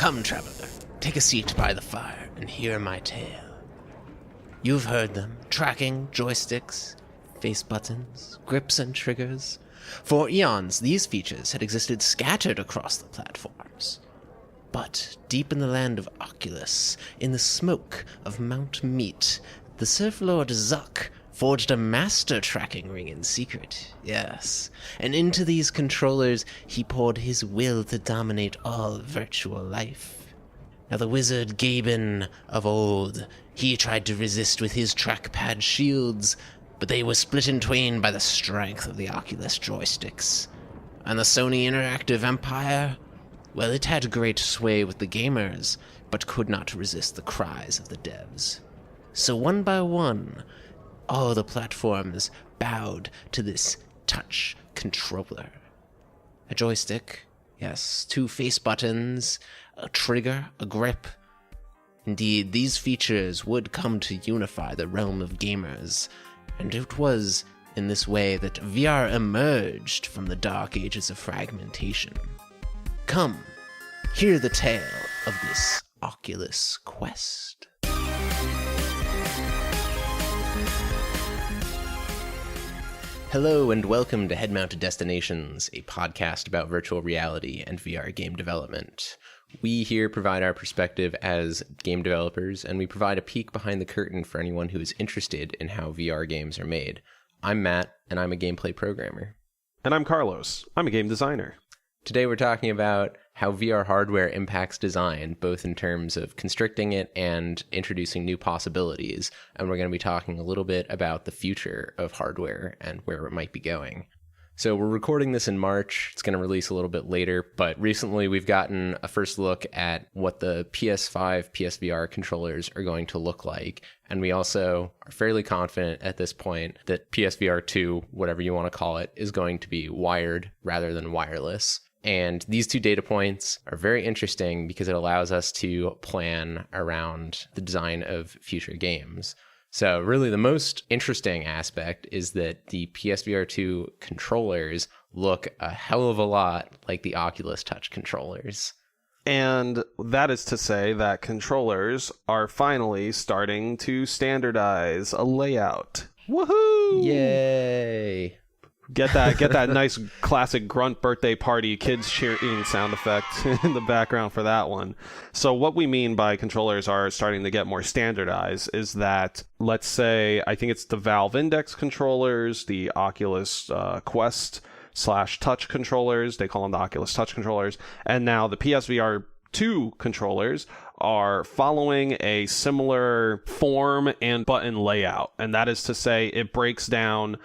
Come, traveler, take a seat by the fire and hear my tale. You've heard them, tracking, joysticks, face buttons, grips and triggers. For eons, these features had existed scattered across the platforms. But deep in the land of Oculus, in the smoke of Mount Meat, the Surf Lord Zuck forged a master tracking ring in secret, yes. And into these controllers he poured his will to dominate all virtual life. Now the wizard Gaben of old, he tried to resist with his trackpad shields, but they were split in twain by the strength of the Oculus joysticks. And the Sony Interactive Empire, well, it had great sway with the gamers, but could not resist the cries of the devs. So one by one, all the platforms bowed to this touch controller. A joystick, yes, 2 face buttons, a trigger, a grip. Indeed, these features would come to unify the realm of gamers, and it was in this way that VR emerged from the dark ages of fragmentation. Come, hear the tale of this Oculus quest. Hello and welcome to Head-Mounted Destinations, a podcast about virtual reality and VR game development. We here provide our perspective as game developers, and we provide a peek behind the curtain for anyone who is interested in how VR games are made. I'm Matt, and I'm a gameplay programmer. And I'm Carlos. I'm a game designer. Today we're talking about how VR hardware impacts design, both in terms of constricting it and introducing new possibilities. And we're going to be talking a little bit about the future of hardware and where it might be going. So we're recording this in March. It's going to release a little bit later, but recently we've gotten a first look at what the PS5 PSVR controllers are going to look like. And we also are fairly confident at this point that PSVR 2, whatever you want to call it, is going to be wired rather than wireless. And these 2 data points are very interesting because it allows us to plan around the design of future games. So really the most interesting aspect is that the PSVR 2 controllers look a hell of a lot like the Oculus Touch controllers. And that is to say that controllers are finally starting to standardize a layout. Woohoo! Yay! Get that nice classic grunt birthday party kids cheering sound effect in the background for that one. So what we mean by controllers are starting to get more standardized is that, let's say, I think it's the Valve Index controllers, the Oculus Quest / Touch controllers, they call them the Oculus Touch controllers, and now the PSVR 2 controllers are following a similar form and button layout. And that is to say, it breaks in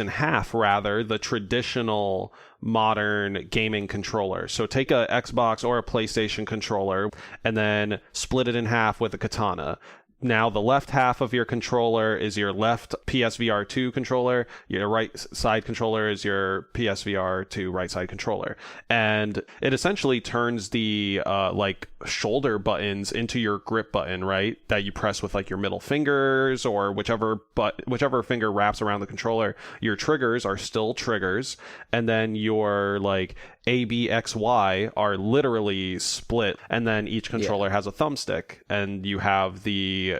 half, rather, the traditional modern gaming controller. So take a Xbox or a PlayStation controller and then split it in half with a katana. Now the left half of your controller is your left PSVR 2 controller. Your right side controller is your PSVR 2 right side controller. And it essentially turns the shoulder buttons into your grip button, right? That you press with like your middle fingers or whichever finger wraps around the controller. Your triggers are still triggers. And then your like A, B, X, Y are literally split. And then each controller has a thumbstick. And you have the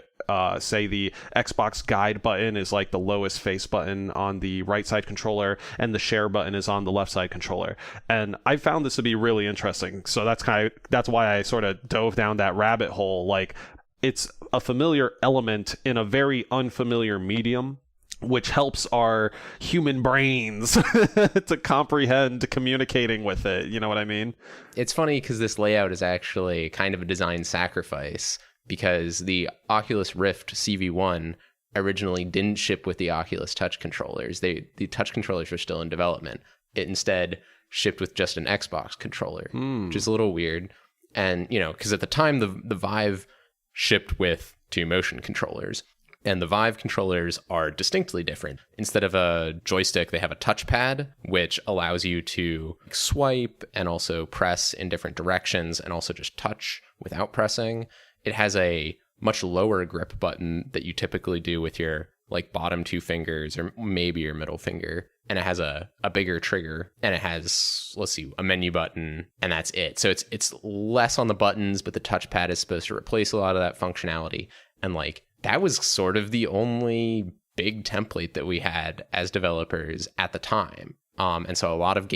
say the Xbox guide button is like the lowest face button on the right side controller, and the share button is on the left side controller. And I found this to be really interesting. So that's why I sort of dove down that rabbit hole. Like, it's a familiar element in a very unfamiliar medium, which helps our human brains to comprehend communicating with it. You know what I mean? It's funny because this layout is actually kind of a design sacrifice, because the Oculus Rift CV1 originally didn't ship with the Oculus Touch controllers. The Touch controllers were still in development. It instead shipped with just an Xbox controller, which is a little weird. And, because at the time, the Vive shipped with 2 motion controllers. And the Vive controllers are distinctly different. Instead of a joystick, they have a touchpad, which allows you to swipe and also press in different directions and also just touch without pressing. It has a much lower grip button that you typically do with your like bottom two fingers or maybe your middle finger, and it has a bigger trigger, and it has, let's see, a menu button, and that's it. So it's less on the buttons, but the touchpad is supposed to replace a lot of that functionality. And like that was sort of the only big template that we had as developers at the time. And so a lot of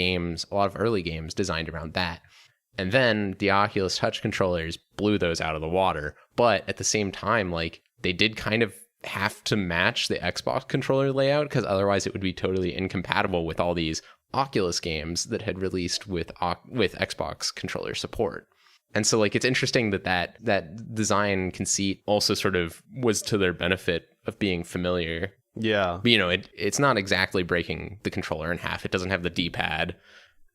early games designed around that. And then the Oculus Touch controllers blew those out of the water. But at the same time, like they did kind of have to match the Xbox controller layout, because otherwise it would be totally incompatible with all these Oculus games that had released with Xbox controller support. And so like it's interesting that design conceit also sort of was to their benefit of being familiar. Yeah. But, you know, it's not exactly breaking the controller in half. It doesn't have the D-pad.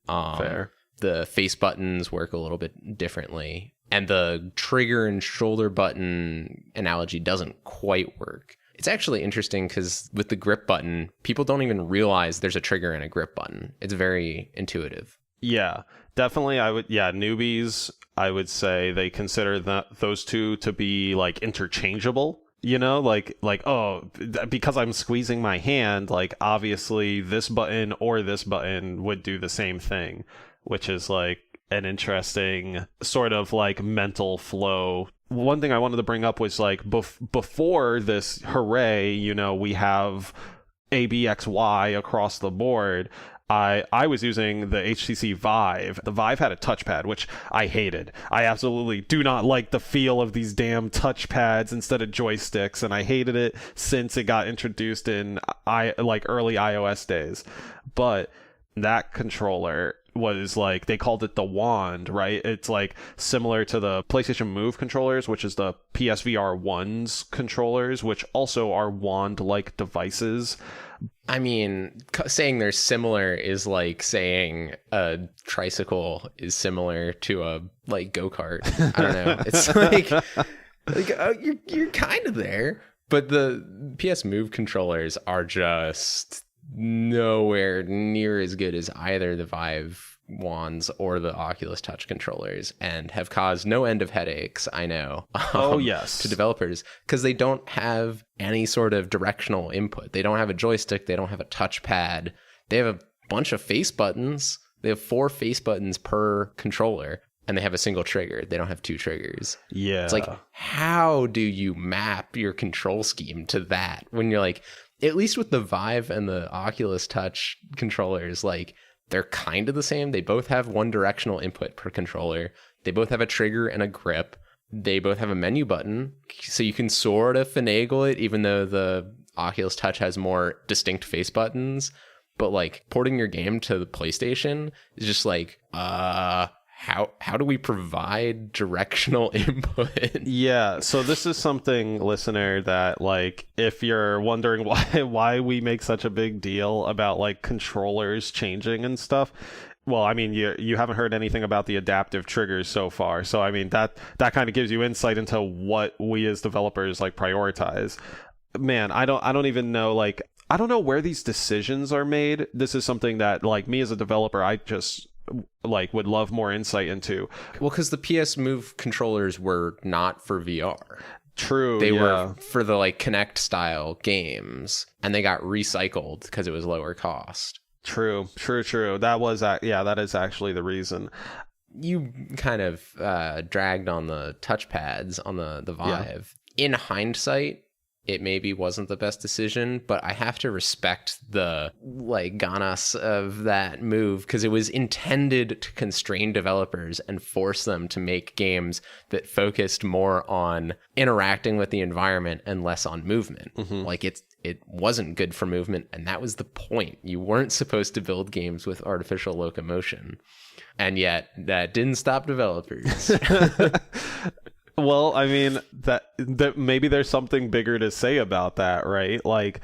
Fair. The face buttons work a little bit differently. And the trigger and shoulder button analogy doesn't quite work. It's actually interesting because with the grip button, people don't even realize there's a trigger and a grip button. It's very intuitive. Yeah, definitely. Newbies, I would say they consider those two to be like interchangeable. You know, like, oh, because I'm squeezing my hand, like obviously this button or this button would do the same thing, which is like an interesting sort of like mental flow. One thing I wanted to bring up was like before this hooray, you know, we have ABXY across the board. I was using the HTC Vive. The Vive had a touchpad, which I hated. I absolutely do not like the feel of these damn touchpads instead of joysticks, and I hated it since it got introduced in early iOS days. But that controller was like, they called it the wand, right? It's like similar to the PlayStation Move controllers, which is the PSVR 1's controllers, which also are wand-like devices. I mean, saying they're similar is like saying a tricycle is similar to a like go-kart. I don't know. It's you're kind of there, but the PS Move controllers are just nowhere near as good as either the Vive wands or the Oculus Touch controllers, and have caused no end of headaches, I know. Yes. To developers, because they don't have any sort of directional input. They don't have a joystick. They don't have a touchpad. They have a bunch of face buttons. They have 4 face buttons per controller, and they have a single trigger. They don't have 2 triggers. Yeah. It's like, how do you map your control scheme to that when you're like, at least with the Vive and the Oculus Touch controllers, like, they're kind of the same. They both have one directional input per controller. They both have a trigger and a grip. They both have a menu button, so you can sort of finagle it, even though the Oculus Touch has more distinct face buttons. But like porting your game to the PlayStation is just like, how do we provide directional input? Yeah, so this is something, listener, that like if you're wondering why we make such a big deal about like controllers changing and stuff, well, I mean, you haven't heard anything about the adaptive triggers so far. So I mean, that kind of gives you insight into what we as developers like prioritize. Man, I don't even know, like, I don't know where these decisions are made. This is something that like me as a developer, I just like would love more insight into. Well, because the PS Move controllers were not for VR. True. They were for the like Kinect style games, and they got recycled because it was lower cost. True. That is actually the reason. You kind of dragged on the touchpads on the Vive. Yeah. In hindsight, it maybe wasn't the best decision, but I have to respect the like ganas of that move, because it was intended to constrain developers and force them to make games that focused more on interacting with the environment and less on movement. Mm-hmm. Like it wasn't good for movement, and that was the point. You weren't supposed to build games with artificial locomotion, and yet that didn't stop developers. Well, I mean, that maybe there's something bigger to say about that, right? Like,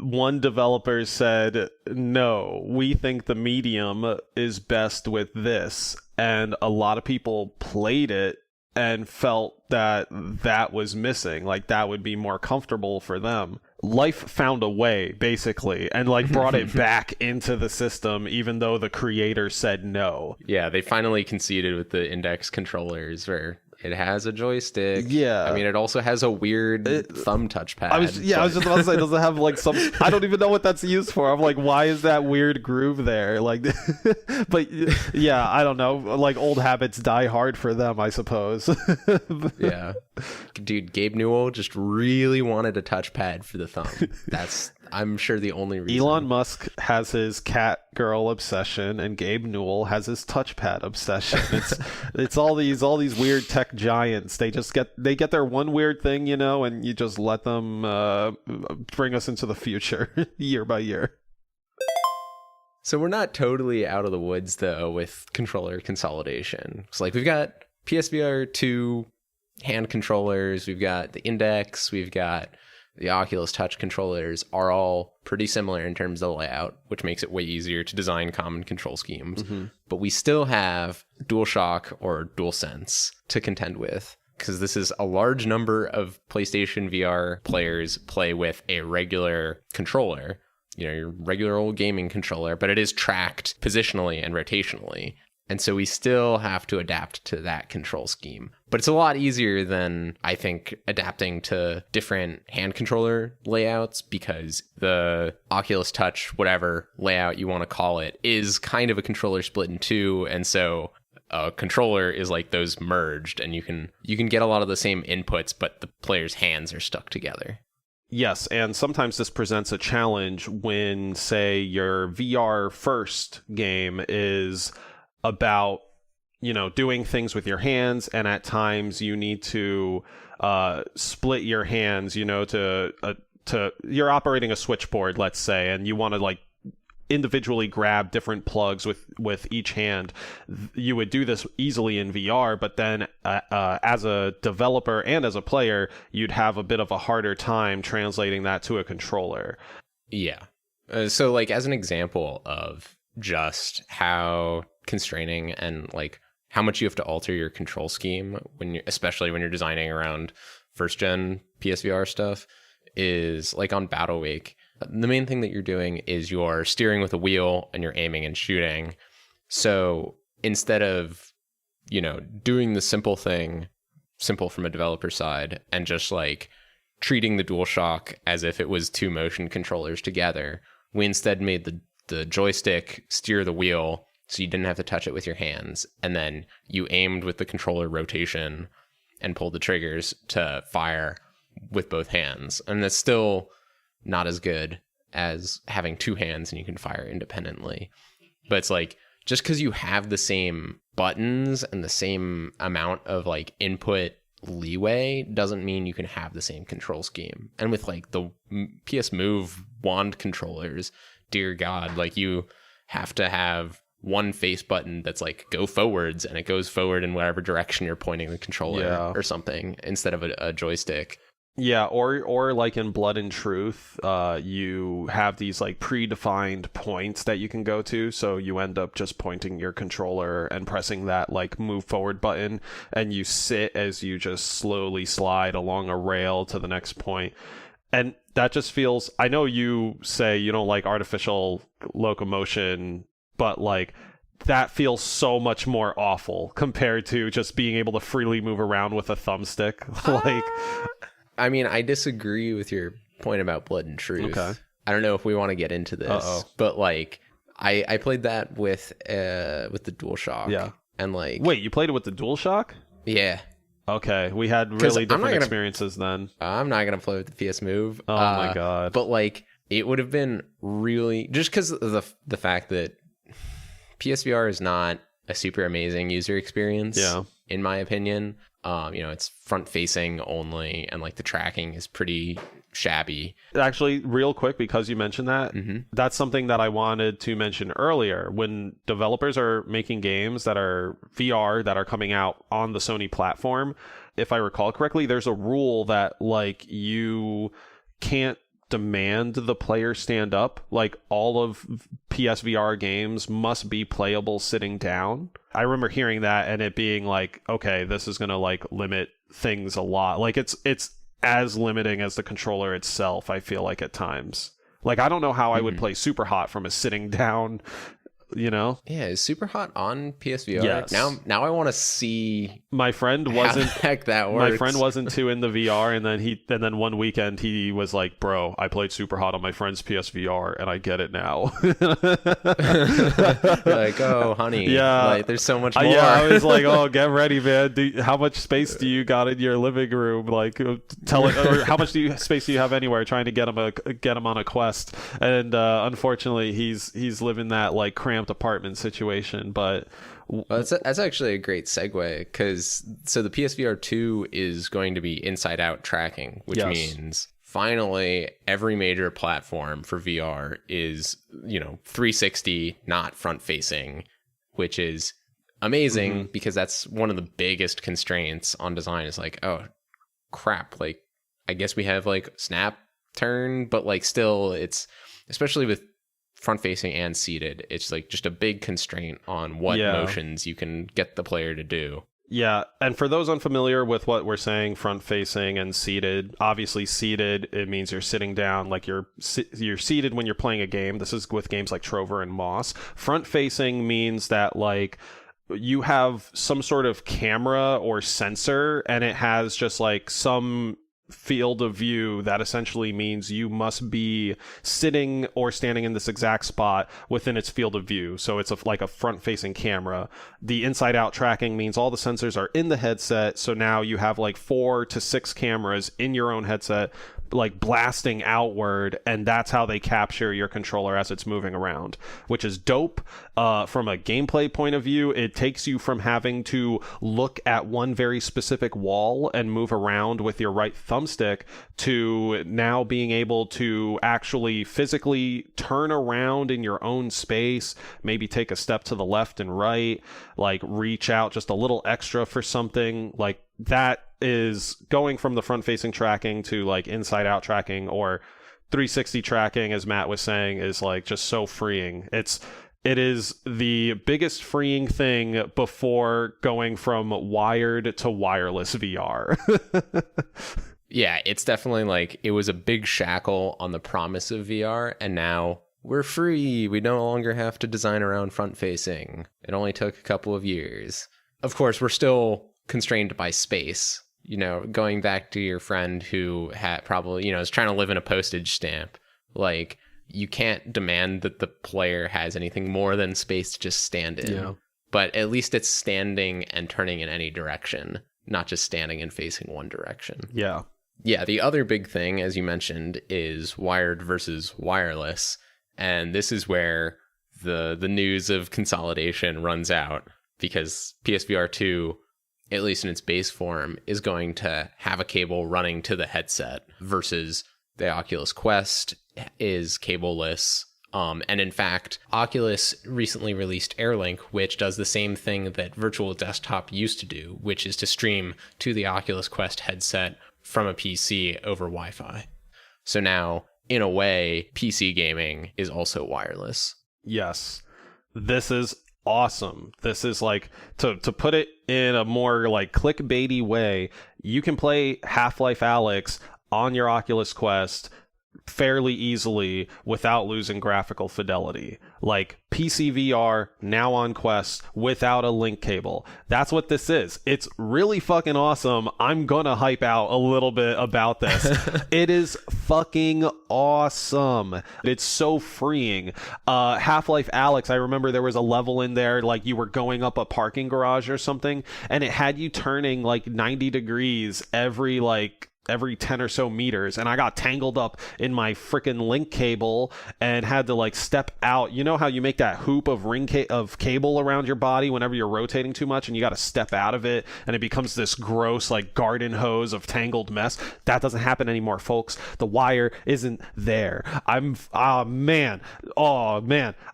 one developer said, no, we think the medium is best with this. And a lot of people played it and felt that was missing. Like, that would be more comfortable for them. Life found a way, basically, and like brought it back into the system, even though the creator said no. Yeah, they finally conceded with the Index controllers, where It has a joystick. Yeah. I mean, it also has a weird thumb touchpad. I was just about to say, does it have like some? I don't even know what that's used for. I'm like, why is that weird groove there? Like, but yeah, I don't know. Like old habits die hard for them, I suppose. Yeah, dude, Gabe Newell just really wanted a touchpad for the thumb. I'm sure the only reason. Elon Musk has his cat girl obsession, and Gabe Newell has his touchpad obsession. It's all these weird tech giants. They get their one weird thing, and you just let them bring us into the future year by year. So we're not totally out of the woods though with controller consolidation. So like we've got PSVR 2 hand controllers, we've got the Index, we've got the Oculus Touch controllers are all pretty similar in terms of layout, which makes it way easier to design common control schemes. Mm-hmm. But we still have DualShock or DualSense to contend with, because this is a large number of PlayStation VR players play with a regular controller, your regular old gaming controller, but it is tracked positionally and rotationally. And so we still have to adapt to that control scheme. But it's a lot easier than, I think, adapting to different hand controller layouts, because the Oculus Touch, whatever layout you want to call it, is kind of a controller split in two. And so a controller is like those merged, and you can get a lot of the same inputs, but the player's hands are stuck together. Yes, and sometimes this presents a challenge when, say, your VR first game is about doing things with your hands, and at times you need to split your hands, to you're operating a switchboard, let's say, and you want to like individually grab different plugs with each hand. You would do this easily in VR, but then as a developer and as a player, you'd have a bit of a harder time translating that to a controller. Yeah. So like as an example of just how constraining and like how much you have to alter your control scheme especially when you're designing around first gen PSVR stuff, is like on Battle Wake. The main thing that you're doing is you're steering with a wheel and you're aiming and shooting. So instead of, doing the simple from a developer side and just like treating the DualShock as if it was two motion controllers together, we instead made the joystick steer the wheel, so you didn't have to touch it with your hands, and then you aimed with the controller rotation and pulled the triggers to fire with both hands. And that's still not as good as having two hands and you can fire independently. But it's like, just because you have the same buttons and the same amount of like input leeway doesn't mean you can have the same control scheme. And with like the PS Move wand controllers, dear God, like you have to have one face button that's like go forwards, and it goes forward in whatever direction you're pointing the controller or something, instead of a joystick. Yeah, or like in Blood and Truth, you have these like predefined points that you can go to, so you end up just pointing your controller and pressing that like move forward button, and you sit as you just slowly slide along a rail to the next point. And that just feels, I know you say you don't like artificial locomotion, but like that feels so much more awful compared to just being able to freely move around with a thumbstick. Like, I mean, I disagree with your point about Blood and Truth. Okay. I don't know if we want to get into this, but like I played that with the DualShock. Yeah. And like, wait, you played it with the DualShock? Yeah. Okay, we had really different experiences then. I'm not gonna play with the PS Move. Oh my God. But like, it would have been really, just because of the fact that PSVR is not a super amazing user experience, in my opinion. It's front facing only, and like the tracking is pretty shabby. Actually, real quick, because you mentioned that, that's something that I wanted to mention earlier. When developers are making games that are VR that are coming out on the Sony platform, if I recall correctly, there's a rule that like you can't demand the player stand up. Like all of PSVR games must be playable sitting down. I remember hearing that and it being like, okay, this is gonna like limit things a lot. Like it's as limiting as the controller itself, I feel like at times. Like I don't know how I would play Super Hot from a sitting down you know? Yeah, is Super Hot on PSVR? Yes. Now I want to see My friend how wasn't the heck that works. My friend wasn't too in the VR, and then one weekend he was like, "Bro, I played Super Hot on my friend's PSVR, and I get it now." You're like, oh, honey, Yeah. like, there's so much more. Yeah, I was like, "Oh, get ready, man. How much space do you got in your living room? Like, tell it, or how much space do you have anywhere? Trying to get him on a quest." And unfortunately, he's living that like cramped apartment situation, but. Well, that's actually a great segue, because so the PSVR 2 is going to be inside out tracking, which means finally every major platform for VR is, 360, not front facing, which is amazing because that's one of the biggest constraints on design is like, oh crap, like I guess we have like snap turn, but like still it's, especially with front facing and seated, it's like just a big constraint on what motions you can get the player to do. Yeah, and for those unfamiliar with what we're saying, front facing and seated, obviously seated, it means you're sitting down, like you're seated when you're playing a game. This is with games like Trover and Moss. Front facing means that like you have some sort of camera or sensor, and it has just like some field of view that essentially means you must be sitting or standing in this exact spot within its field of view. So it's like a front-facing camera. The inside-out tracking means all the sensors are in the headset, so now you have like 4 to 6 cameras in your own headset like blasting outward, and that's how they capture your controller as it's moving around, which is dope. From a gameplay point of view, it takes you from having to look at one very specific wall and move around with your right thumbstick to now being able to actually physically turn around in your own space, maybe take a step to the left and right, like reach out just a little extra for something. Like that is going from the front-facing tracking to like inside-out tracking or 360 tracking, as Matt was saying, is like just so freeing. It is the biggest freeing thing before going from wired to wireless VR. Yeah, it's definitely like it was a big shackle on the promise of VR, and now we're free. We no longer have to design around front-facing. It only took a couple of years. Of course, we're still constrained by space. Going back to your friend who had probably, is trying to live in a postage stamp, like you can't demand that the player has anything more than space to just stand in. Yeah. But at least it's standing and turning in any direction, not just standing and facing one direction. Yeah. Yeah, the other big thing, as you mentioned, is wired versus wireless. And this is where the news of consolidation runs out, because PSVR 2, at least in its base form, is going to have a cable running to the headset versus the Oculus Quest is cableless. And in fact, Oculus recently released AirLink, which does the same thing that Virtual Desktop used to do, which is to stream to the Oculus Quest headset from a PC over Wi-Fi. So now, in a way, PC gaming is also wireless. Yes. This is awesome. This is like, to put it in a more like clickbaity way, you can play Half-Life Alyx on your Oculus Quest fairly easily without losing graphical fidelity. Like PC VR now on Quest without a link cable. That's what this is. It's really fucking awesome. I'm gonna hype out a little bit about this. It is fucking awesome. It's so freeing. Half-Life Alyx, I remember there was a level in there like you were going up a parking garage or something, and it had you turning like 90 degrees every 10 or so meters, and I got tangled up in my freaking link cable and had to like step out. You know how you make that hoop of of cable around your body whenever you're rotating too much, and you got to step out of it and it becomes this gross like garden hose of tangled mess? That doesn't happen anymore, folks. The wire isn't there. Oh man,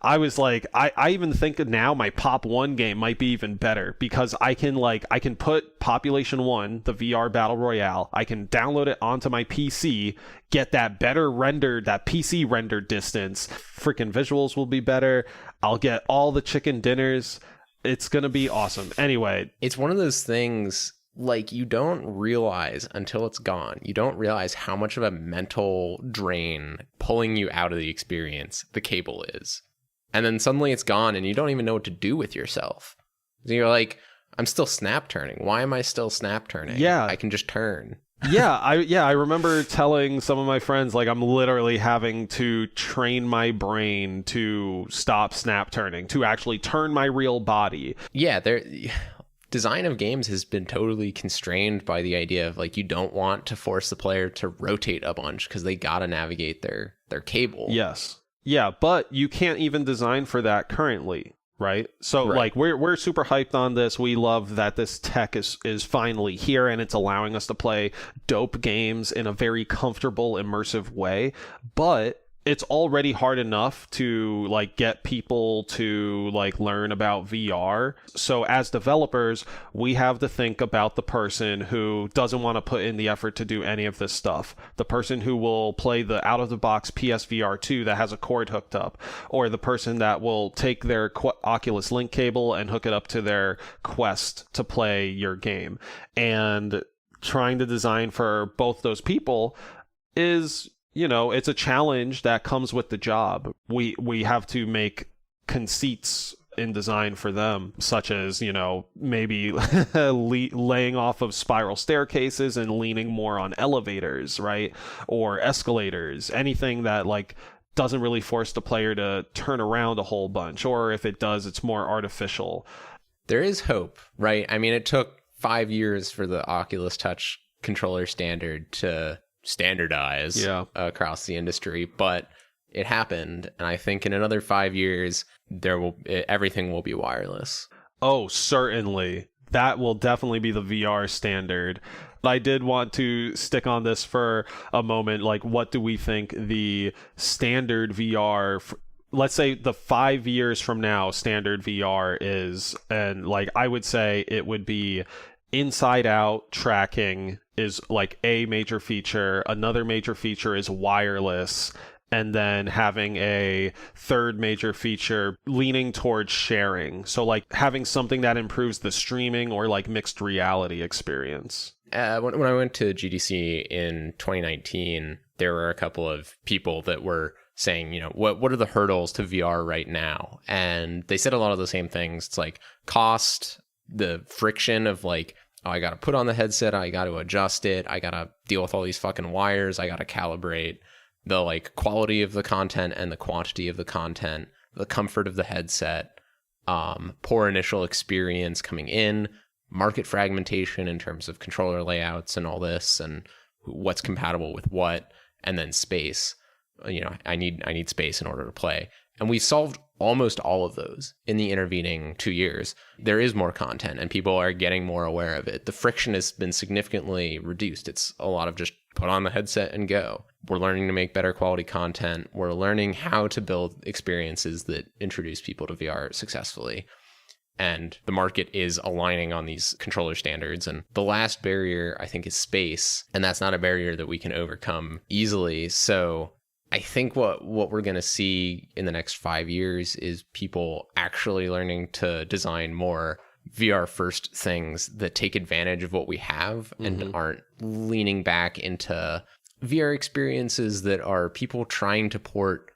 I was like, I even think now my Pop 1 game might be even better, because I can put Population 1, the VR Battle Royale, I can download it onto my PC, get that better rendered, that PC rendered distance. Freaking visuals will be better. I'll get all the chicken dinners. It's going to be awesome. Anyway, it's one of those things like you don't realize until it's gone. You don't realize how much of a mental drain pulling you out of the experience the cable is. and then suddenly it's gone and you don't even know what to do with yourself. So you're like, I'm still snap turning. Why am I still snap turning? Yeah. I can just turn. I remember telling some of my friends, like, I'm literally having to train my brain to stop snap turning, to actually turn my real body. Yeah, design of games has been totally constrained by the idea of like, you don't want to force the player to rotate a bunch because they gotta navigate their cable. Yes. Yeah, but you can't even design for that currently, right? So like we're super hyped on this. We love that this tech is finally here and it's allowing us to play dope games in a very comfortable, immersive way. But it's already hard enough to like get people to like learn about VR. So as developers, we have to think about the person who doesn't want to put in the effort to do any of this stuff. The person who will play the out of the box PSVR 2 that has a cord hooked up, or the person that will take their Oculus Link cable and hook it up to their Quest to play your game. And trying to design for both those people is, you know, it's a challenge that comes with the job. We have to make conceits in design for them, such as, you know, maybe laying off of spiral staircases and leaning more on elevators, right? Or escalators, anything that like doesn't really force the player to turn around a whole bunch, or if it does, it's more artificial. There is hope, right? I mean, it took 5 years for the Oculus Touch controller standard to standardize across the industry, but it happened, and I think in another 5 years everything will be wireless. Oh, certainly. That will definitely be the VR standard. I did want to stick on this for a moment. Like, what do we think the standard VR, let's say the 5 years from now, standard VR is? And like, I would say it would be inside out tracking is like a major feature. Another major feature is wireless. And then having a third major feature leaning towards sharing. So like having something that improves the streaming or like mixed reality experience. When I went to GDC in 2019, there were a couple of people that were saying, you know, what are the hurdles to VR right now? And they said a lot of the same things. It's like cost, the friction of like, oh, I got to put on the headset, I got to adjust it, I got to deal with all these fucking wires, I got to calibrate. The like quality of the content and the quantity of the content, the comfort of the headset, poor initial experience coming in, market fragmentation in terms of controller layouts and all this, and what's compatible with what, and then space. You know, I need space in order to play. And we've solved almost all of those in the intervening 2 years. There is more content and people are getting more aware of it. The friction has been significantly reduced. It's a lot of just put on the headset and go. We're learning to make better quality content. We're learning how to build experiences that introduce people to VR successfully. And the market is aligning on these controller standards. And the last barrier, I think, is space. And that's not a barrier that we can overcome easily. So I think what we're going to see in the next 5 years is people actually learning to design more VR first things that take advantage of what we have and aren't leaning back into VR experiences that are people trying to port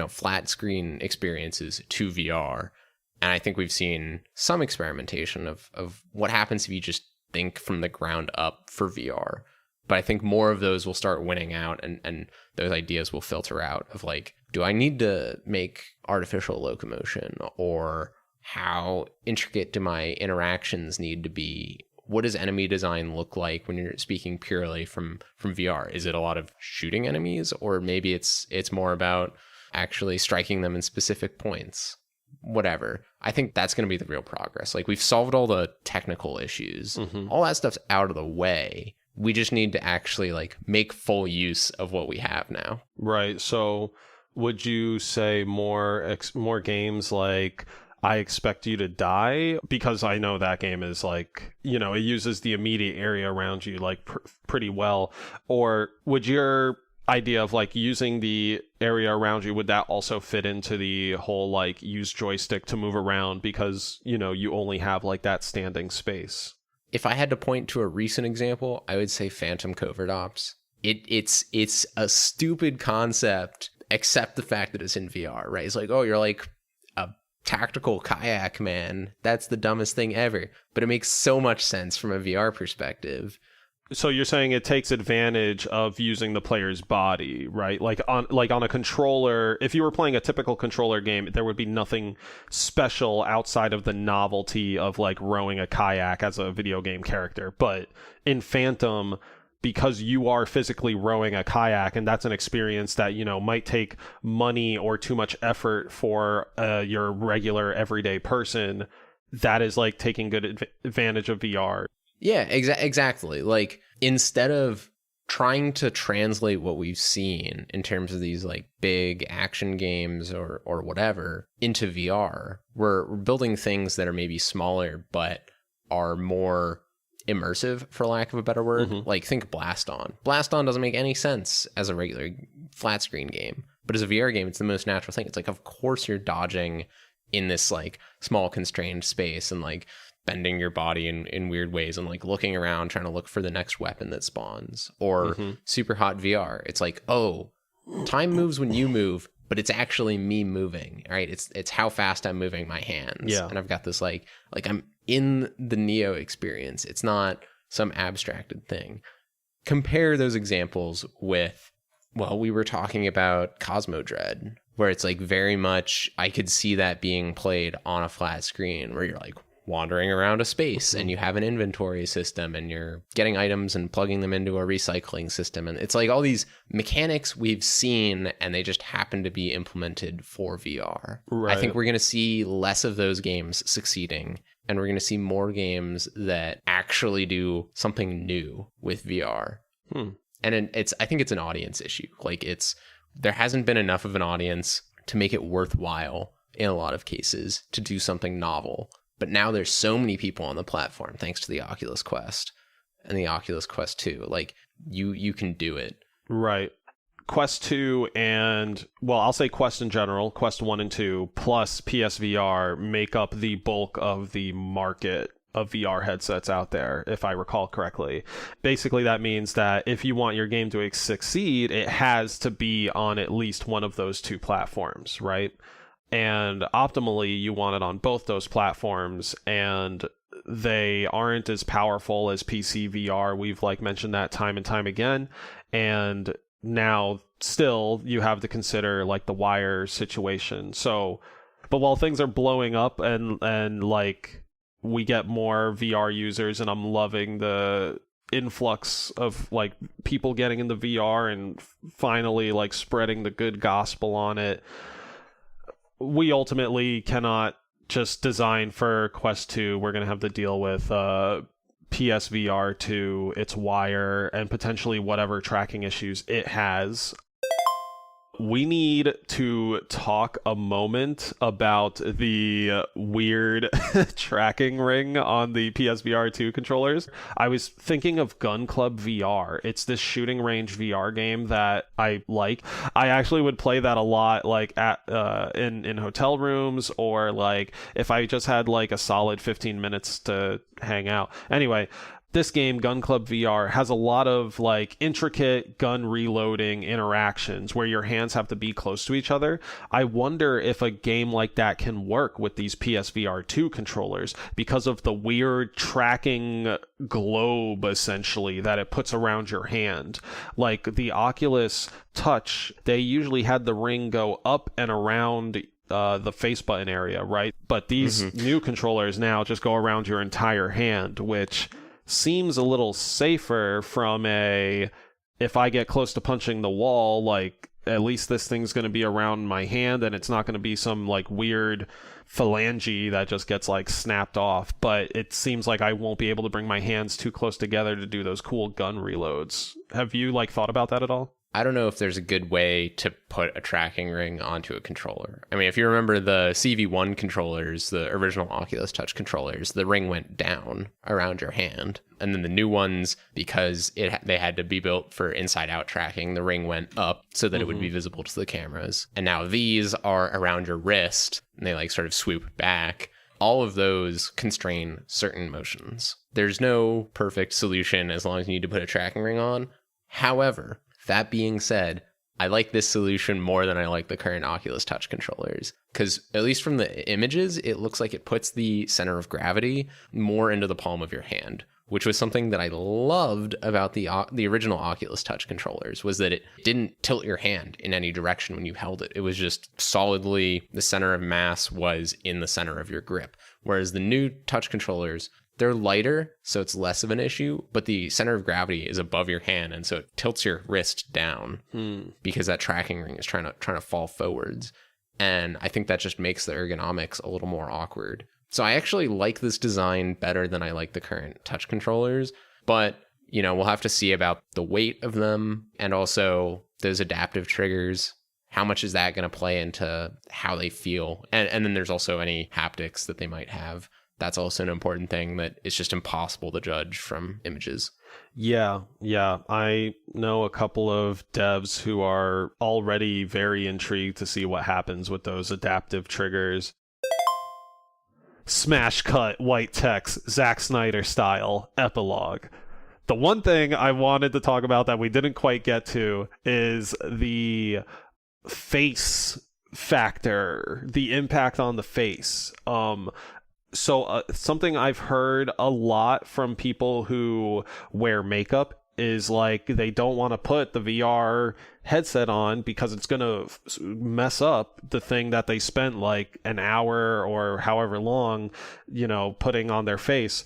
flat screen experiences to VR. And I think we've seen some experimentation of what happens if you just think from the ground up for VR. But I think more of those will start winning out and those ideas will filter out of like, do I need to make artificial locomotion, or how intricate do my interactions need to be? What does enemy design look like when you're speaking purely from VR? Is it a lot of shooting enemies, or maybe it's more about actually striking them in specific points? Whatever. I think that's going to be the real progress. Like, we've solved all the technical issues. All that stuff's out of the way. We just need to actually like make full use of what we have now. Right. So would you say more games like I Expect You to Die? Because I know that game is like, you know, it uses the immediate area around you like pretty well. Or would your idea of like using the area around you, would that also fit into the whole like use joystick to move around because, you know, you only have like that standing space? If I had to point to a recent example, I would say Phantom Covert Ops. It's a stupid concept, accept the fact that it's in VR, right? It's like, oh, you're like a tactical kayak man. That's the dumbest thing ever. But it makes so much sense from a VR perspective. So you're saying it takes advantage of using the player's body, right? Like on a controller, if you were playing a typical controller game, there would be nothing special outside of the novelty of like rowing a kayak as a video game character. But in Phantom, because you are physically rowing a kayak, and that's an experience that, you know, might take money or too much effort for your regular everyday person, that is like taking good advantage of VR. Yeah, exactly. Like, instead of trying to translate what we've seen in terms of these like big action games or whatever into VR, we're building things that are maybe smaller but are more immersive, for lack of a better word. Like, think Blast On. Blast On doesn't make any sense as a regular flat screen game, but as a VR game, it's the most natural thing. It's like, of course you're dodging in this like small constrained space and like bending your body in weird ways and like looking around trying to look for the next weapon that spawns. Or Super Hot VR, it's like, oh, time moves when you move, but it's actually me moving, right? It's how fast I'm moving my hands. Yeah. And I've got this like I'm in the Neo experience. It's not some abstracted thing. Compare those examples with, well, we were talking about Cosmo Dread, where it's like very much, I could see that being played on a flat screen where you're like wandering around a space and you have an inventory system and you're getting items and plugging them into a recycling system. And it's like all these mechanics we've seen and they just happen to be implemented for VR. Right. I think we're going to see less of those games succeeding, and we're going to see more games that actually do something new with VR. And I think it's an audience issue. Like, there hasn't been enough of an audience to make it worthwhile in a lot of cases to do something novel. But now there's so many people on the platform thanks to the Oculus Quest and the Oculus Quest 2. Like, you can do it. Right. Quest 2 and, well, I'll say Quest in general, Quest 1 and 2, plus PSVR make up the bulk of the market of VR headsets out there, if I recall correctly. Basically, that means that if you want your game to succeed, it has to be on at least one of those two platforms, right? And optimally, you want it on both those platforms, and they aren't as powerful as PC VR. We've like mentioned that time and time again. And now still you have to consider like the wire situation. So, but while things are blowing up and like we get more VR users, and I'm loving the influx of like people getting into VR and finally like spreading the good gospel on it, we ultimately cannot just design for Quest 2. We're going to have to deal with PSVR 2, its wire, and potentially whatever tracking issues it has. We need to talk a moment about the weird tracking ring on the PSVR 2 controllers. I was thinking of Gun Club VR. It's this shooting range VR game that I like. I actually would play that a lot, like at in hotel rooms, or like if I just had like a solid 15 minutes to hang out. Anyway, this game, Gun Club VR, has a lot of like intricate gun reloading interactions where your hands have to be close to each other. I wonder if a game like that can work with these PSVR 2 controllers because of the weird tracking globe, essentially, that it puts around your hand. Like the Oculus Touch, they usually had the ring go up and around the face button area, right? But these new controllers now just go around your entire hand, which seems a little safer from if I get close to punching the wall, like at least this thing's going to be around my hand and it's not going to be some like weird phalange that just gets like snapped off. But it seems like I won't be able to bring my hands too close together to do those cool gun reloads. Have you like thought about that at all? I don't know if there's a good way to put a tracking ring onto a controller. I mean, if you remember the CV1 controllers, the original Oculus Touch controllers, the ring went down around your hand. And then the new ones, because they had to be built for inside-out tracking, the ring went up so that it would be visible to the cameras. And now these are around your wrist, and they like sort of swoop back. All of those constrain certain motions. There's no perfect solution as long as you need to put a tracking ring on. However, that being said, I like this solution more than I like the current Oculus Touch controllers. Because at least from the images, it looks like it puts the center of gravity more into the palm of your hand, which was something that I loved about the original Oculus Touch controllers, was that it didn't tilt your hand in any direction when you held it. It was just solidly, the center of mass was in the center of your grip. Whereas the new Touch controllers, they're lighter, so it's less of an issue, but the center of gravity is above your hand, and so it tilts your wrist down because that tracking ring is trying to fall forwards. And I think that just makes the ergonomics a little more awkward. So I actually like this design better than I like the current Touch controllers, but we'll have to see about the weight of them and also those adaptive triggers. How much is that going to play into how they feel? And then there's also any haptics that they might have. That's also an important thing that it's just impossible to judge from images. Yeah. I know a couple of devs who are already very intrigued to see what happens with those adaptive triggers. Smash cut, white text, Zack Snyder style, epilogue. The one thing I wanted to talk about that we didn't quite get to is the face factor, the impact on the face. So something I've heard a lot from people who wear makeup is like they don't want to put the VR headset on because it's going to mess up the thing that they spent like an hour or however long, putting on their face.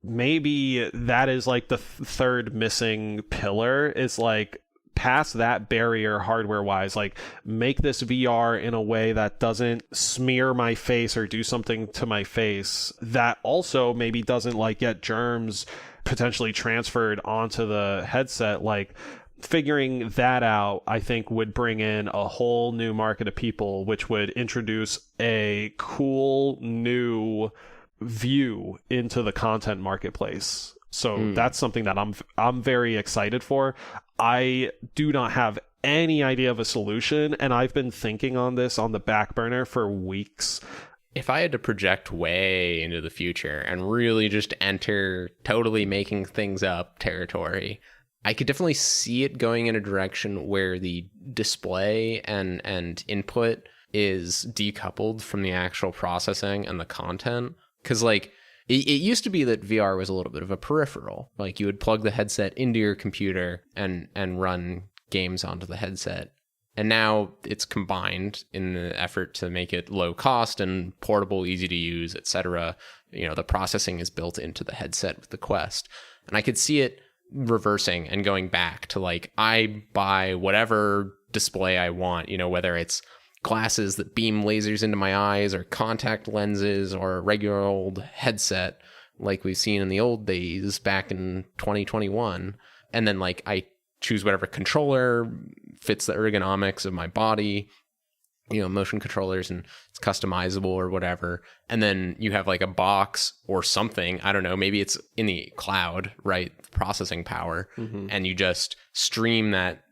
Maybe that is like the third missing pillar, is like past that barrier hardware wise, like make this VR in a way that doesn't smear my face or do something to my face, that also maybe doesn't like get germs potentially transferred onto the headset. Like figuring that out, I think would bring in a whole new market of people, which would introduce a cool new view into the content marketplace. So that's something that I'm very excited for. I do not have any idea of a solution, and I've been thinking on this on the back burner for weeks. If I had to project way into the future and really just enter totally making things up territory, I could definitely see it going in a direction where the display and input is decoupled from the actual processing and the content. Because it used to be that VR was a little bit of a peripheral. Like you would plug the headset into your computer and run games onto the headset. And now it's combined in the effort to make it low cost and portable, easy to use, etc. The processing is built into the headset with the Quest. And I could see it reversing and going back to I buy whatever display I want, whether it's glasses that beam lasers into my eyes or contact lenses or a regular old headset like we've seen in the old days back in 2021. And then I choose whatever controller fits the ergonomics of my body, motion controllers, and it's customizable or whatever. And then you have a box or something, I don't know, maybe it's in the cloud, right? Processing power. Mm-hmm. And you just stream that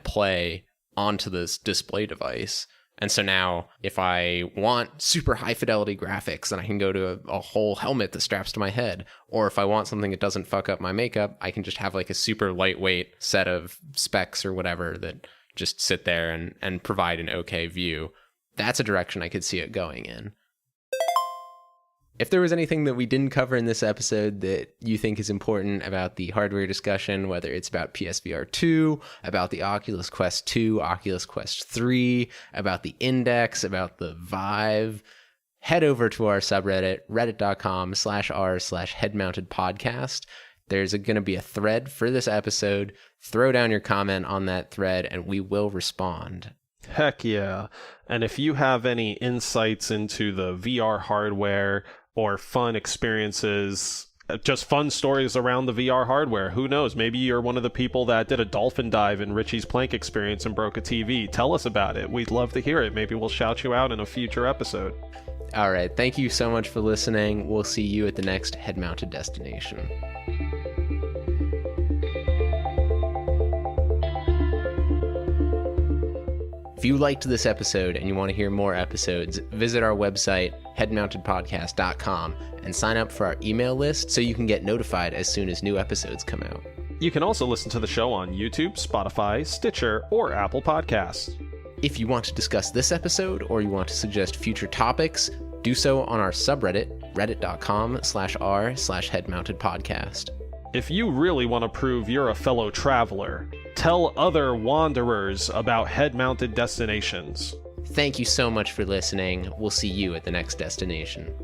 play onto this display device. And so now if I want super high fidelity graphics, then I can go to a whole helmet that straps to my head. Or if I want something that doesn't fuck up my makeup, I can just have a super lightweight set of specs or whatever that just sit there and provide an okay view. That's a direction I could see it going in. If there was anything that we didn't cover in this episode that you think is important about the hardware discussion, whether it's about PSVR 2, about the Oculus Quest 2, Oculus Quest 3, about the Index, about the Vive, head over to our subreddit, reddit.com/r/headmountedpodcast. There's going to be a thread for this episode. Throw down your comment on that thread and we will respond. Heck yeah. And if you have any insights into the VR hardware or fun experiences, just fun stories around the VR hardware, who knows? Maybe you're one of the people that did a dolphin dive in Richie's Plank experience and broke a TV. Tell us about it. We'd love to hear it. Maybe we'll shout you out in a future episode. All right. Thank you so much for listening. We'll see you at the next head-mounted destination. If you liked this episode and you want to hear more episodes, visit our website, headmountedpodcast.com, and sign up for our email list so you can get notified as soon as new episodes come out. You can also listen to the show on YouTube, Spotify, Stitcher, or Apple Podcasts. If you want to discuss this episode or you want to suggest future topics, do so on our subreddit, reddit.com/r/headmountedpodcast. If you really want to prove you're a fellow traveler, tell other wanderers about head-mounted destinations. Thank you so much for listening. We'll see you at the next destination.